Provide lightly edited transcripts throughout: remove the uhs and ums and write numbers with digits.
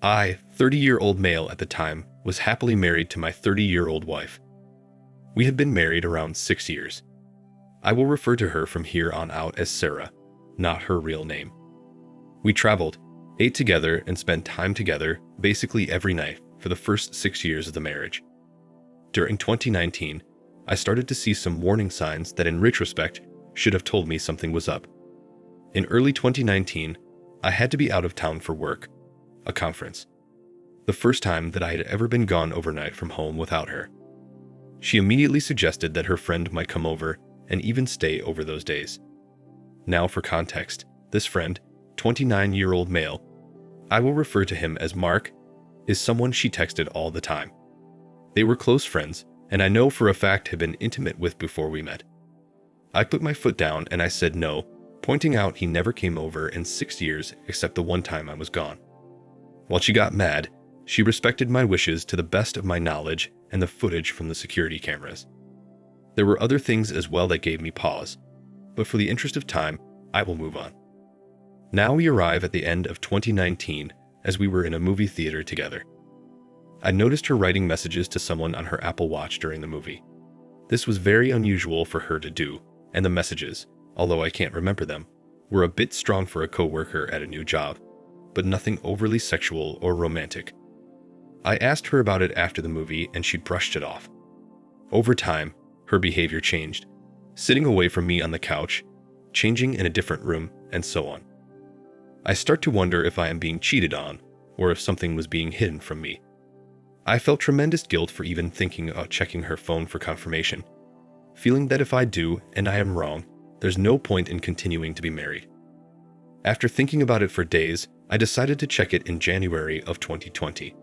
I, 30-year-old male at the time, was happily married to my 30-year-old wife. We had been married around 6 years. I will refer to her from here on out as Sarah, not her real name. We traveled, ate together, and spent time together basically every night for the first 6 years of the marriage. During 2019, I started to see some warning signs that in retrospect should have told me something was up. In early 2019, I had to be out of town for work, a conference. The first time that I had ever been gone overnight from home without her. She immediately suggested that her friend might come over and even stay over those days. Now for context, this friend, 29-year-old male, I will refer to him as Mark, is someone she texted all the time. They were close friends, and I know for a fact had been intimate with before we met. I put my foot down and I said no, pointing out he never came over in 6 years except the one time I was gone. While she got mad, she respected my wishes to the best of my knowledge and the footage from the security cameras. There were other things as well that gave me pause, but for the interest of time, I will move on. Now we arrive at the end of 2019 as we were in a movie theater together. I noticed her writing messages to someone on her Apple Watch during the movie. This was very unusual for her to do, and the messages, although I can't remember them, were a bit strong for a coworker at a new job, but nothing overly sexual or romantic. I asked her about it after the movie and she brushed it off. Over time, her behavior changed, sitting away from me on the couch, changing in a different room, and so on. I start to wonder if I am being cheated on, or if something was being hidden from me. I felt tremendous guilt for even thinking about checking her phone for confirmation, feeling that if I do and I am wrong, there's no point in continuing to be married. After thinking about it for days, I decided to check it in January of 2020.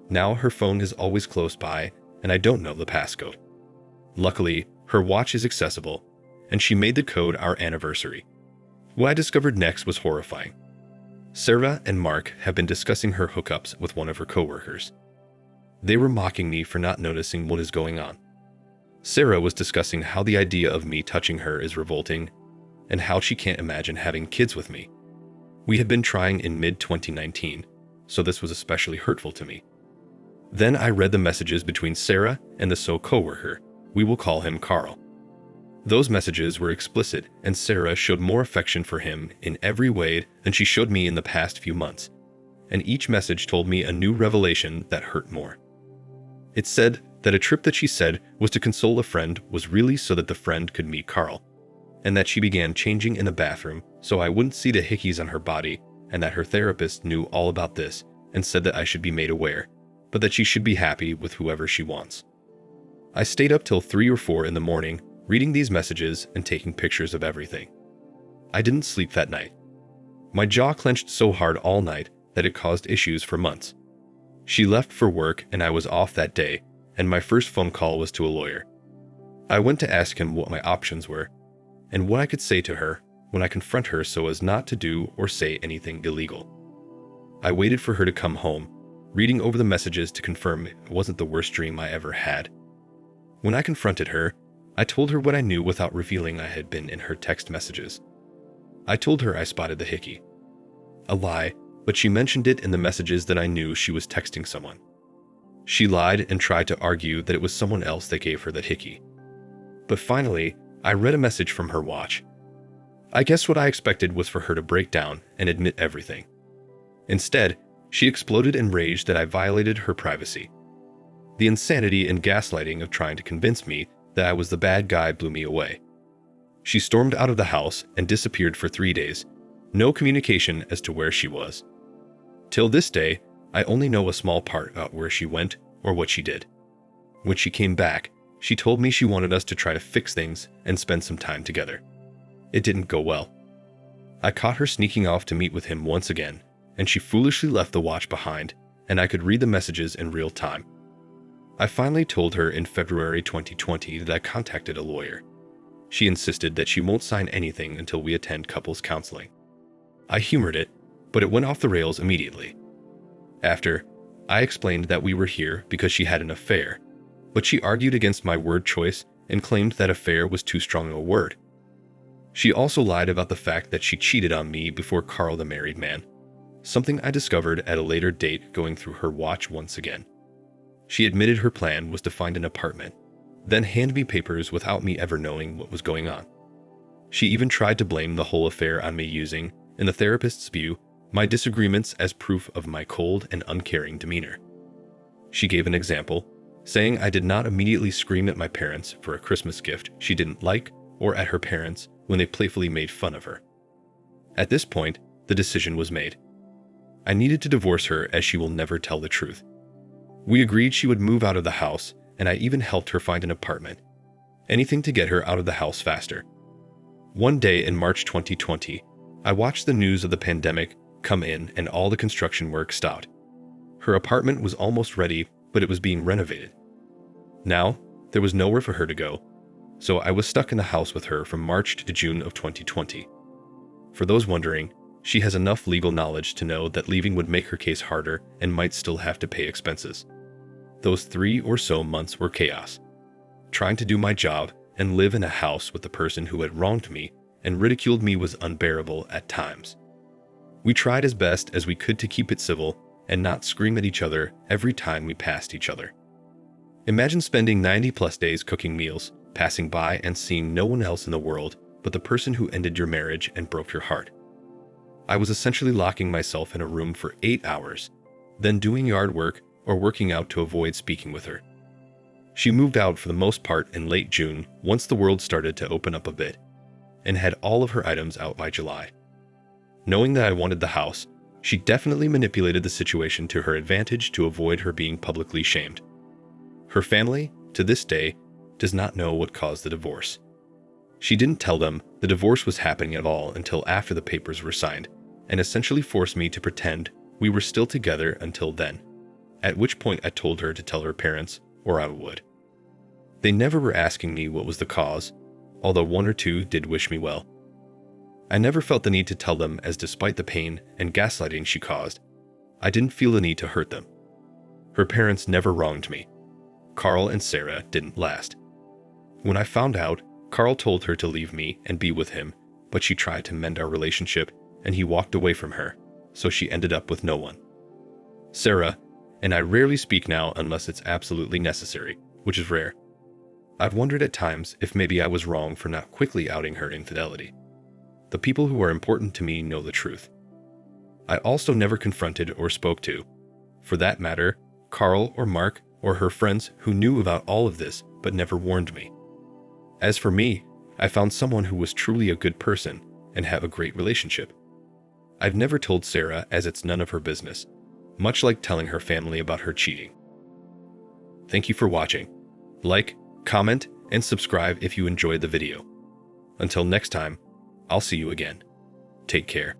Now her phone is always close by, and I don't know the passcode. Luckily, her watch is accessible, and she made the code our anniversary. What I discovered next was horrifying. Sarah and Mark have been discussing her hookups with one of her coworkers. They were mocking me for not noticing what is going on. Sarah was discussing how the idea of me touching her is revolting, and how she can't imagine having kids with me. We had been trying in mid-2019, so this was especially hurtful to me. Then I read the messages between Sarah and the coworker. We will call him Carl. Those messages were explicit, and Sarah showed more affection for him in every way than she showed me in the past few months, and each message told me a new revelation that hurt more. It said that a trip that she said was to console a friend was really so that the friend could meet Carl, and that she began changing in the bathroom so I wouldn't see the hickeys on her body, and that her therapist knew all about this and said that I should be made aware, but that she should be happy with whoever she wants. I stayed up till 3 or 4 in the morning, reading these messages and taking pictures of everything. I didn't sleep that night. My jaw clenched so hard all night that it caused issues for months. She left for work and I was off that day, and my first phone call was to a lawyer. I went to ask him what my options were, and what I could say to her when I confront her so as not to do or say anything illegal. I waited for her to come home, reading over the messages to confirm it wasn't the worst dream I ever had. When I confronted her, I told her what I knew without revealing I had been in her text messages. I told her I spotted the hickey. A lie, but she mentioned it in the messages that I knew she was texting someone. She lied and tried to argue that it was someone else that gave her the hickey. But finally, I read a message from her watch. I guess what I expected was for her to break down and admit everything. Instead, she exploded in rage that I violated her privacy. The insanity and gaslighting of trying to convince me that I was the bad guy blew me away. She stormed out of the house and disappeared for 3 days, no communication as to where she was. Till this day, I only know a small part about where she went or what she did. When she came back, she told me she wanted us to try to fix things and spend some time together. It didn't go well. I caught her sneaking off to meet with him once again, and she foolishly left the watch behind, and I could read the messages in real time. I finally told her in February 2020 that I contacted a lawyer. She insisted that she won't sign anything until we attend couples counseling. I humored it, but it went off the rails immediately. After, I explained that we were here because she had an affair, but she argued against my word choice and claimed that affair was too strong a word. She also lied about the fact that she cheated on me before Carl, the married man, something I discovered at a later date going through her watch once again. She admitted her plan was to find an apartment, then hand me papers without me ever knowing what was going on. She even tried to blame the whole affair on me using, in the therapist's view, my disagreements as proof of my cold and uncaring demeanor. She gave an example, saying I did not immediately scream at my parents for a Christmas gift she didn't like or at her parents when they playfully made fun of her. At this point, the decision was made. I needed to divorce her as she will never tell the truth. We agreed she would move out of the house, and I even helped her find an apartment. Anything to get her out of the house faster. One day in March 2020, I watched the news of the pandemic come in and all the construction work stopped. Her apartment was almost ready, but it was being renovated. Now, there was nowhere for her to go, so I was stuck in the house with her from March to June of 2020. For those wondering, she has enough legal knowledge to know that leaving would make her case harder and might still have to pay expenses. Those 3 or so months were chaos. Trying to do my job and live in a house with the person who had wronged me and ridiculed me was unbearable at times. We tried as best as we could to keep it civil and not scream at each other every time we passed each other. Imagine spending 90+ days cooking meals, passing by and seeing no one else in the world but the person who ended your marriage and broke your heart. I was essentially locking myself in a room for 8 hours, then doing yard work or working out to avoid speaking with her. She moved out for the most part in late June once the world started to open up a bit, and had all of her items out by July. Knowing that I wanted the house, she definitely manipulated the situation to her advantage to avoid her being publicly shamed. Her family, to this day, does not know what caused the divorce. She didn't tell them the divorce was happening at all until after the papers were signed, and essentially forced me to pretend we were still together until then, at which point I told her to tell her parents, or I would. They never were asking me what was the cause, although 1 or 2 did wish me well. I never felt the need to tell them, as despite the pain and gaslighting she caused, I didn't feel the need to hurt them. Her parents never wronged me. Carl and Sarah didn't last. When I found out, Carl told her to leave me and be with him, but she tried to mend our relationship and he walked away from her, so she ended up with no one. Sarah and I rarely speak now unless it's absolutely necessary, which is rare. I've wondered at times if maybe I was wrong for not quickly outing her infidelity. The people who are important to me know the truth. I also never confronted or spoke to, for that matter, Carl or Mark or her friends who knew about all of this but never warned me. As for me, I found someone who was truly a good person and have a great relationship. I've never told Sarah as it's none of her business, much like telling her family about her cheating. Thank you for watching. Like, comment, and subscribe if you enjoyed the video. Until next time, I'll see you again. Take care.